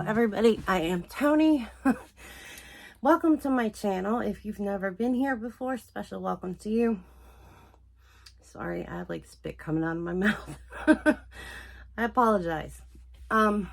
everybody, I am Tony. Welcome to my channel. If you've never been here before, special welcome to you. Sorry, I have like spit coming out of my mouth. I apologize. I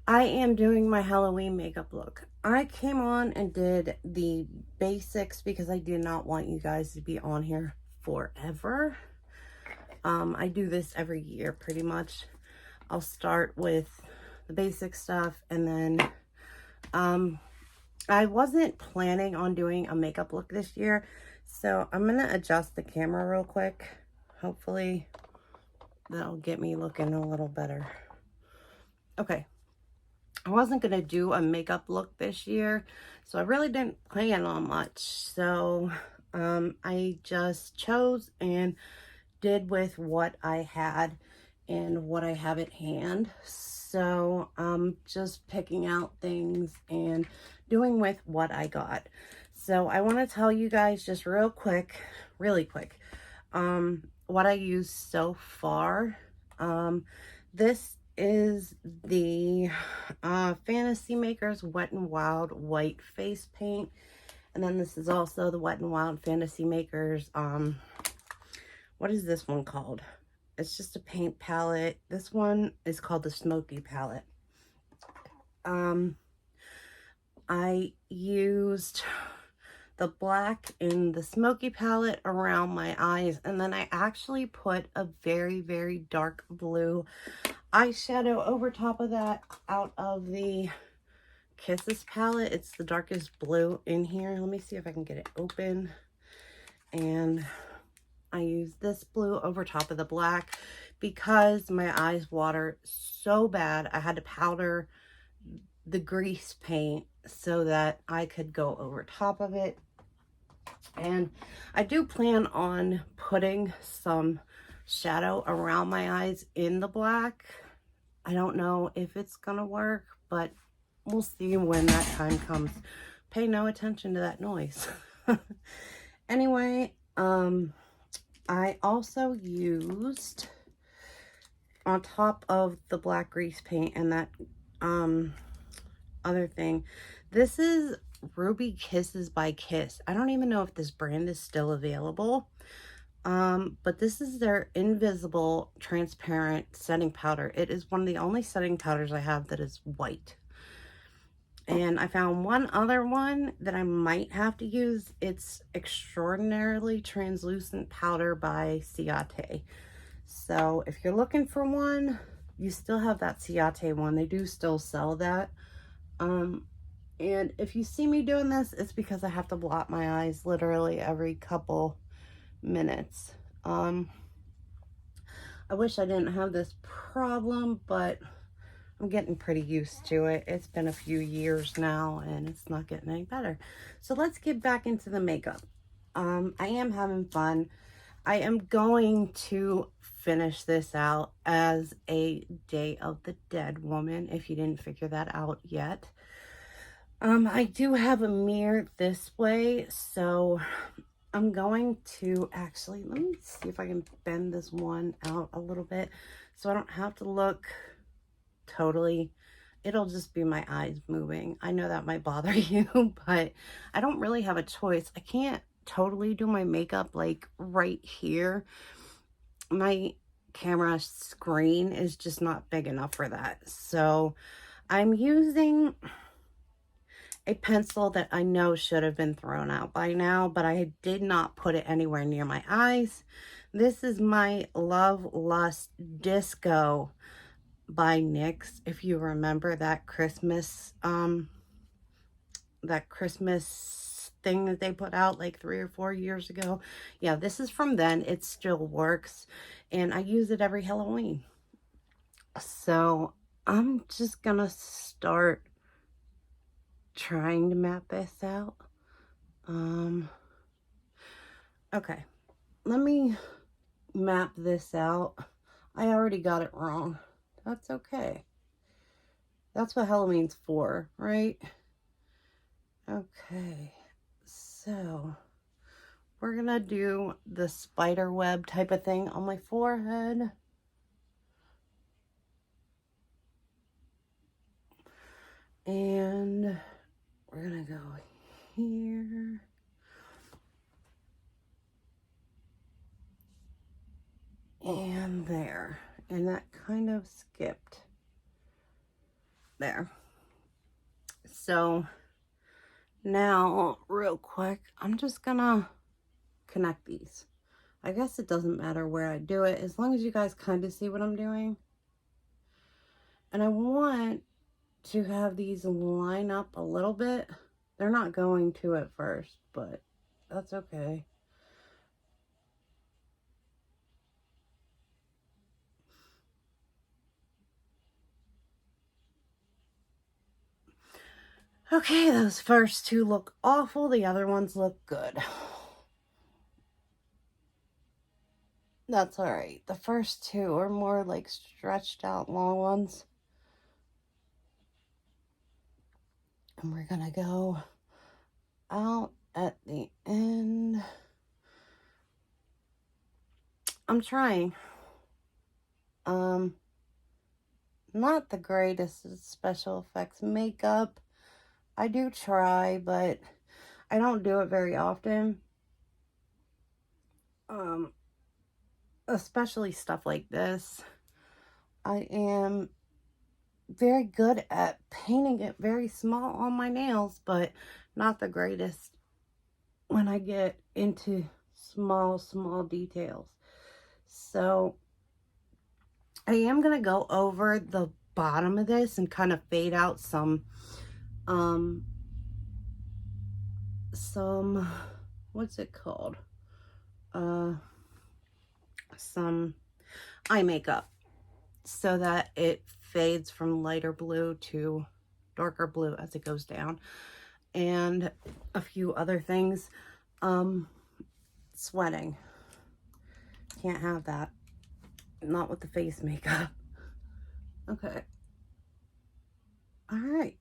am doing my Halloween makeup look. I came on and did the basics because I did not want you guys to be on here forever. I do this every year pretty much. I'll start with the basic stuff, and then I wasn't planning on doing a makeup look this year, so I'm gonna adjust the camera real quick. Hopefully that'll get me looking a little better. Okay, I wasn't gonna do a makeup look this year, so I really didn't plan on much. So I just chose and did with what I had and what I have at hand. So I'm just picking out things and doing with what I got. So I want to tell you guys just really quick, what I used so far. This is the Fantasy Makers Wet n Wild White Face Paint. And then this is also the Wet n Wild Fantasy Makers, what is this one called? It's just a paint palette. This one is called the Smoky palette. I used the black in the Smoky palette around my eyes, and then I actually put a very, very dark blue eyeshadow over top of that out of the Kisses palette. It's the darkest blue in here. Let me see if I can get it open. And I used this blue over top of the black because my eyes water so bad. I had to powder the grease paint so that I could go over top of it. And I do plan on putting some shadow around my eyes in the black. I don't know if it's gonna work, but we'll see when that time comes. Pay no attention to that noise. Anyway, I also used, on top of the black grease paint and that other thing, this is Ruby Kisses by Kiss. I don't even know if this brand is still available, but this is their invisible transparent setting powder. It is one of the only setting powders I have that is white. And I found one other one that I might have to use. It's Extraordinarily Translucent Powder by Ciate. So if you're looking for one, you still have that Ciate one. They do still sell that. And if you see me doing this, it's because I have to blot my eyes literally every couple minutes. I wish I didn't have this problem, but I'm getting pretty used to it. It's been a few years now and it's not getting any better. So let's get back into the makeup. I am having fun. I am going to finish this out as a Day of the Dead woman, if you didn't figure that out yet. I do have a mirror this way, so I'm going to actually, let me see if I can bend this one out a little bit so I don't have to look totally, it'll just be my eyes moving. I know that might bother you, but I don't really have a choice. I can't totally do my makeup like right here. My camera screen is just not big enough for that. So I'm using a pencil that I know should have been thrown out by now, but I did not put it anywhere near my eyes. This is my Love Lust Disco by NYX. If you remember that Christmas thing that they put out like 3 or 4 years ago. Yeah, this is from then. It still works and I use it every Halloween. So I'm just gonna start trying to map this out. Okay, let me map this out. I already got it wrong. That's okay. That's what Halloween's for, right? Okay, so we're gonna do the spider web type of thing on my forehead. And we're gonna go here. And there. And that kind of skipped there. So now, real quick, I'm just gonna connect these. I guess it doesn't matter where I do it, as long as you guys kind of see what I'm doing. And I want to have these line up a little bit. They're not going to at first, but that's okay. Okay, those first two look awful. The other ones look good. That's all right. The first two are more like stretched out long ones. And we're gonna go out at the end. I'm trying. Not the greatest at special effects makeup. I do try, but I don't do it very often. Especially stuff like this. I am very good at painting it very small on my nails, but not the greatest when I get into small details. So I am going to go over the bottom of this and kind of fade out some, what's it called? Some eye makeup, so that it fades from lighter blue to darker blue as it goes down. And a few other things. Sweating. Can't have that. Not with the face makeup. Okay. All right.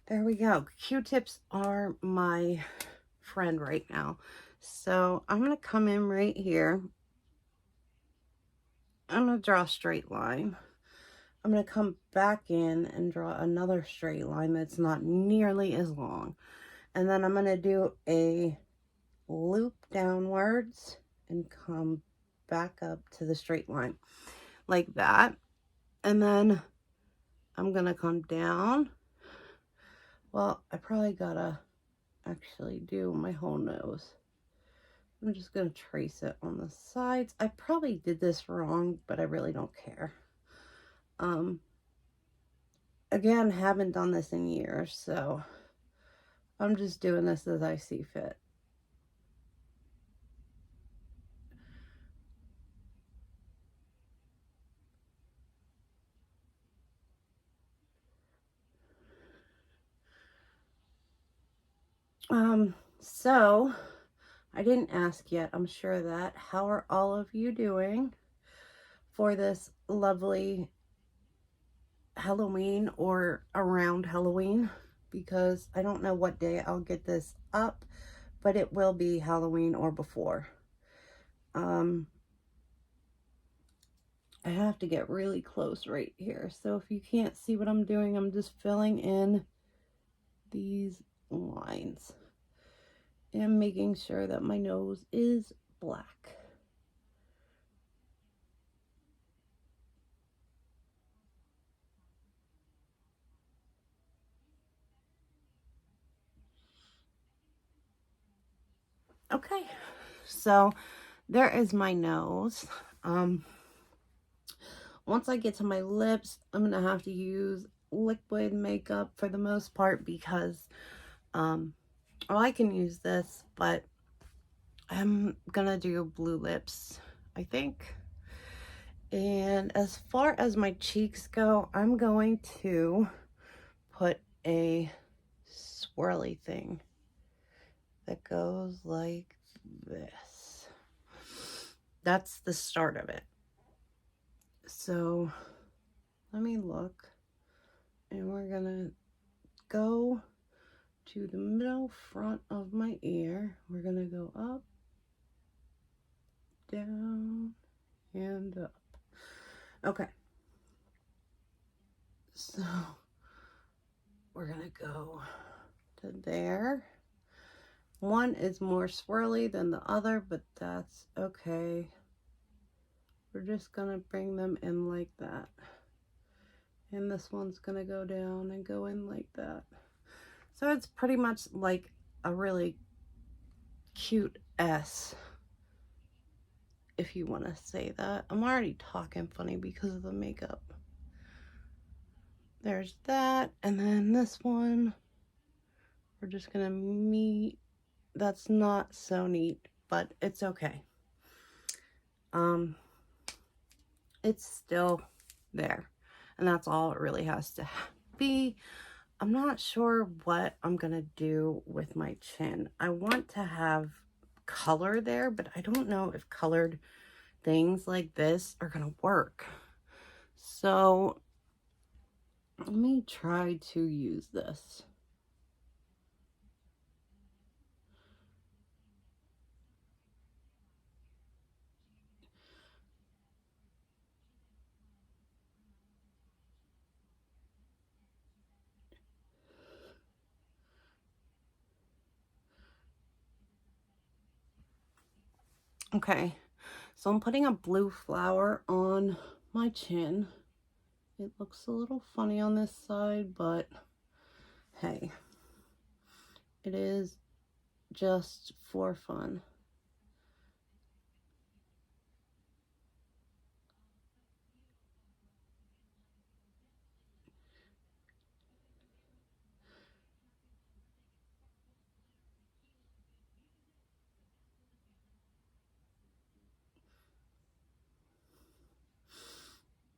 There we go. Q-tips are my friend right now. So I'm going to come in right here. I'm going to draw a straight line. I'm going to come back in and draw another straight line that's not nearly as long. And then I'm going to do a loop downwards and come back up to the straight line like that. And then I'm going to come down. Well, I probably got to actually do my whole nose. I'm just going to trace it on the sides. I probably did this wrong, but I really don't care. Again, haven't done this in years, so I'm just doing this as I see fit. So I didn't ask yet, I'm sure that. How are all of you doing for this lovely Halloween or around Halloween? Because I don't know what day I'll get this up, but it will be Halloween or before. I have to get really close right here. So if you can't see what I'm doing, I'm just filling in these lines and making sure that my nose is black. Okay, so there is my nose. Once I get to my lips, I'm gonna have to use liquid makeup for the most part because well, I can use this, but I'm gonna do blue lips, I think. And as far as my cheeks go, I'm going to put a swirly thing that goes like this. That's the start of it. So let me look, and we're gonna go to the middle front of my ear. We're gonna go up, down, and up. Okay. So we're gonna go to there. One is more swirly than the other, but that's okay. We're just gonna bring them in like that. And this one's gonna go down and go in like that. So it's pretty much like a really cute S, if you want to say that. I'm already talking funny because of the makeup. There's that, and then this one, we're just gonna meet. That's not so neat, but it's okay. It's still there, and that's all it really has to be. I'm not sure what I'm gonna do with my chin. I want to have color there, but I don't know if colored things like this are gonna work. So let me try to use this. Okay, so I'm putting a blue flower on my chin. It looks a little funny on this side, but hey, it is just for fun.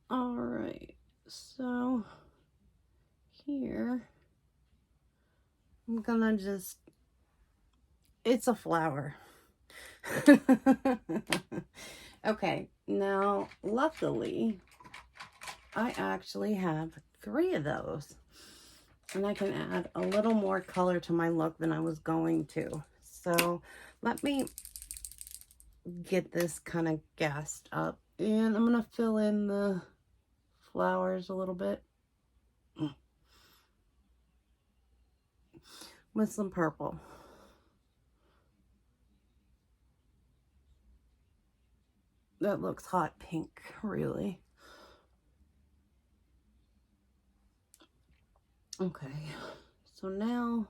All right, so here I'm gonna just, it's a flower. Okay, now luckily I actually have 3 of those, and I can add a little more color to my look than I was going to. So let me get this kind of gassed up, and I'm gonna fill in the flowers a little bit with some purple. That looks hot pink, really. Okay, so now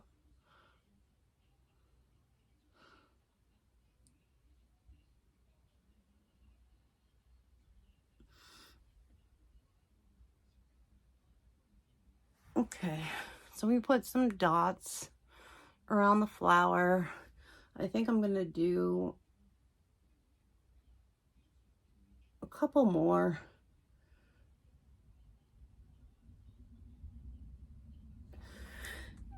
okay, so we put some dots around the flower. I think I'm gonna do a couple more.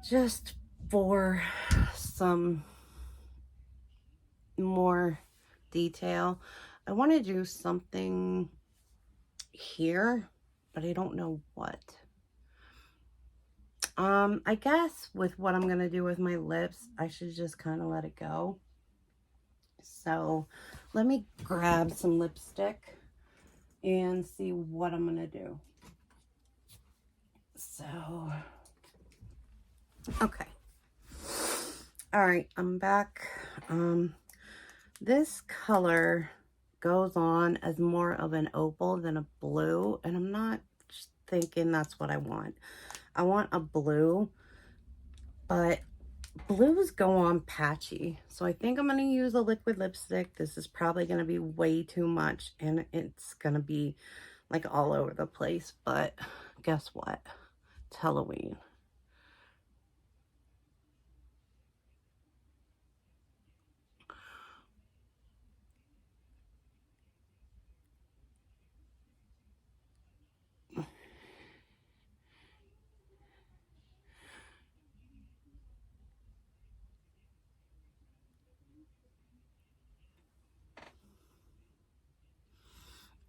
Just for some more detail. I want to do something here, but I don't know what. I guess with what I'm gonna do with my lips, I should just kind of let it go. So let me grab some lipstick and see what I'm gonna do. So, okay. All right, I'm back. This color goes on as more of an opal than a blue, and I'm not thinking that's what I want. I want a blue, but blues go on patchy. So I think I'm going to use a liquid lipstick. This is probably going to be way too much, and it's going to be like all over the place, but guess what? It's Halloween.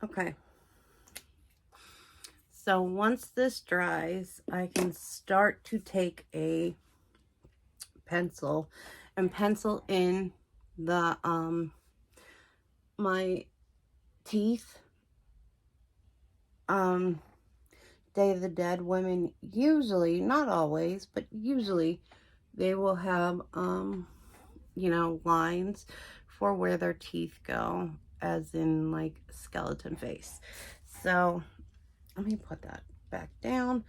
Okay. So once this dries, I can start to take a pencil and pencil in the my teeth Day of the Dead women usually, not always, but usually they will have, you know, lines for where their teeth go, as in like skeleton face. So let me put that back down,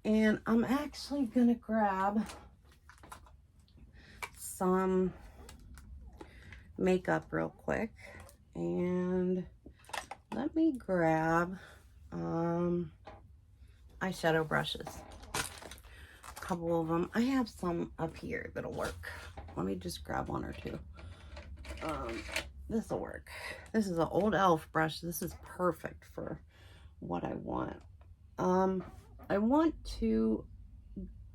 and I'm actually gonna grab some makeup real quick, and let me grab eyeshadow brushes, a couple of them. I have some up here that'll work. Let me just grab one or two. This will work. This is an old elf brush. This is perfect for what I want. I want to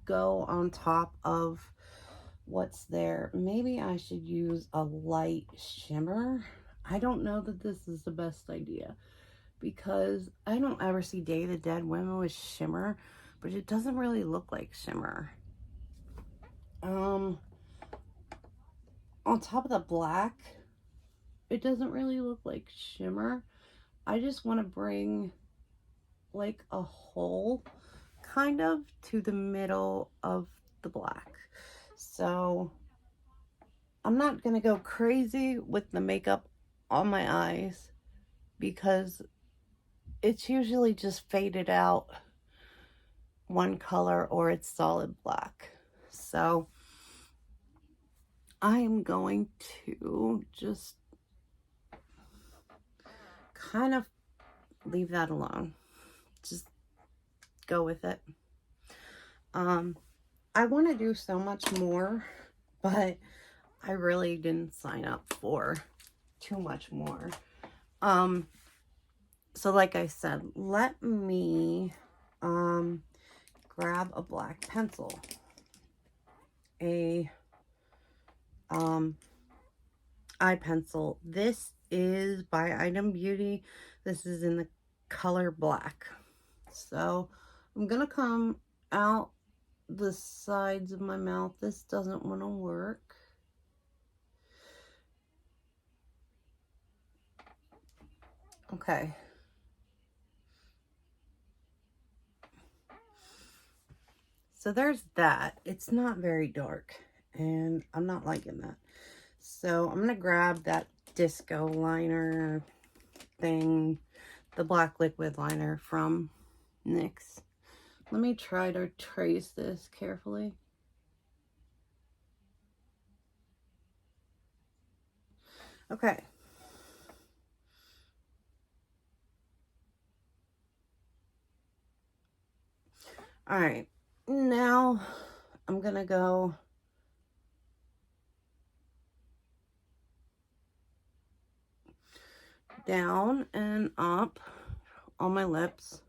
go on top of what's there. Maybe I should use a light shimmer. I don't know that this is the best idea, because I don't ever see Day of the Dead women with shimmer, but it doesn't really look like shimmer. On top of the black, it doesn't really look like shimmer. I just want to bring like a hole kind of to the middle of the black. So I'm not gonna go crazy with the makeup on my eyes, because it's usually just faded out one color or it's solid black. So I'm going to just kind of leave that alone. Just go with it. I want to do so much more, but I really didn't sign up for too much more. So like I said, let me grab a black pencil, a eye pencil. This is by Item Beauty. This is in the color black. So I'm gonna come out the sides of my mouth. This doesn't want to work. Okay. So there's that. It's not very dark, and I'm not liking that. So I'm gonna grab that disco liner thing, the black liquid liner from NYX. Let me try to trace this carefully. Okay. All right. Now I'm gonna go down and up on my lips.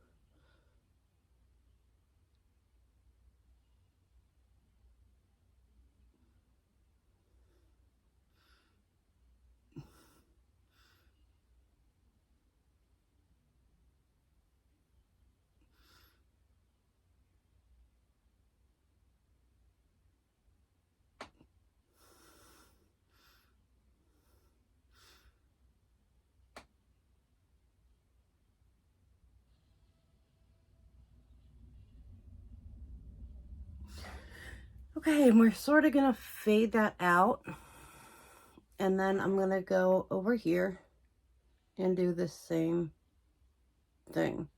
Okay, and we're sort of gonna fade that out, and then I'm gonna go over here and do the same thing.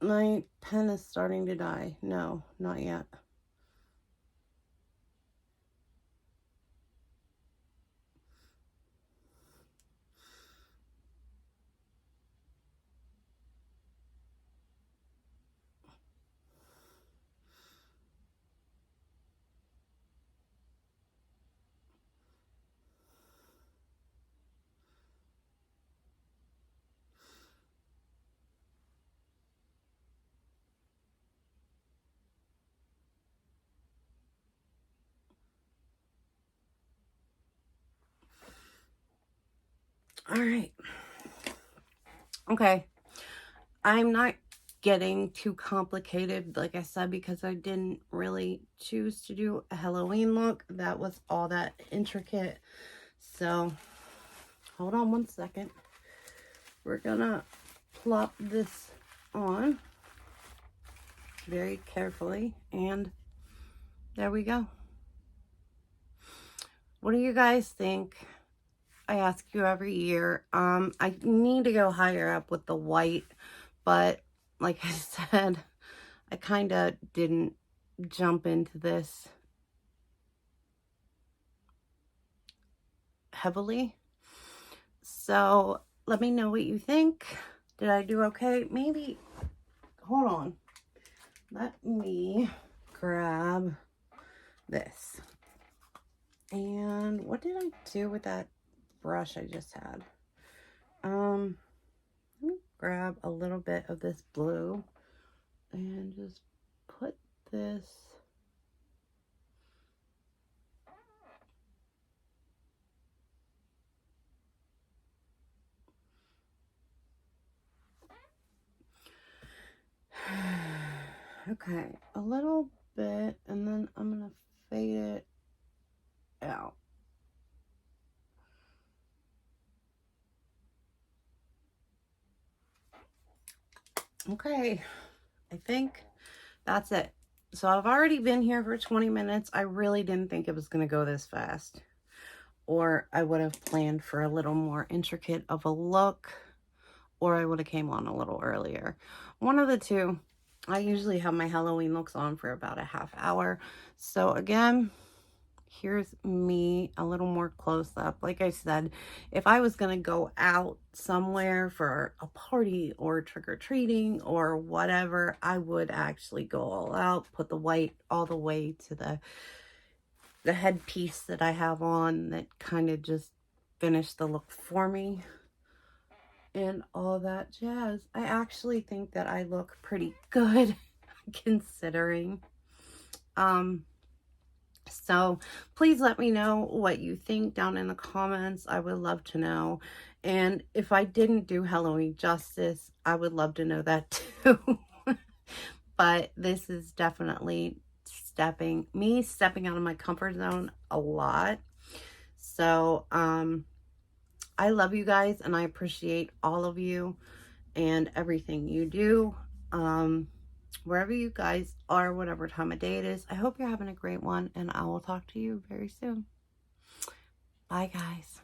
My pen is starting to die. No, not yet. All right. Okay. I'm not getting too complicated, like I said, because I didn't really choose to do a Halloween look that was all that intricate. So hold on one second. We're gonna plop this on very carefully, and there we go. What do you guys think? I ask you every year. I need to go higher up with the white, but like I said, I kind of didn't jump into this heavily. So let me know what you think. Did I do okay? Maybe, hold on. Let me grab this. And what did I do with that brush I just had? Let me grab a little bit of this blue and just put this okay, a little bit, and then I'm gonna fade it out. Okay, I think that's it. So I've already been here for 20 minutes. I really didn't think it was going to go this fast, or I would have planned for a little more intricate of a look, or I would have came on a little earlier. One of the two. I usually have my Halloween looks on for about a half hour. So again, here's me a little more close up. Like I said, if I was going to go out somewhere for a party or trick-or-treating or whatever, I would actually go all out, put the white all the way to the headpiece that I have on that kind of just finished the look for me and all that jazz. I actually think that I look pretty good considering. So please let me know what you think down in the comments. I would love to know. And if I didn't do Halloween justice, I would love to know that too. But this is definitely stepping out of my comfort zone a lot. So I love you guys, and I appreciate all of you and everything you do. Wherever you guys are, whatever time of day it is, I hope you're having a great one, and I will talk to you very soon. Bye, guys.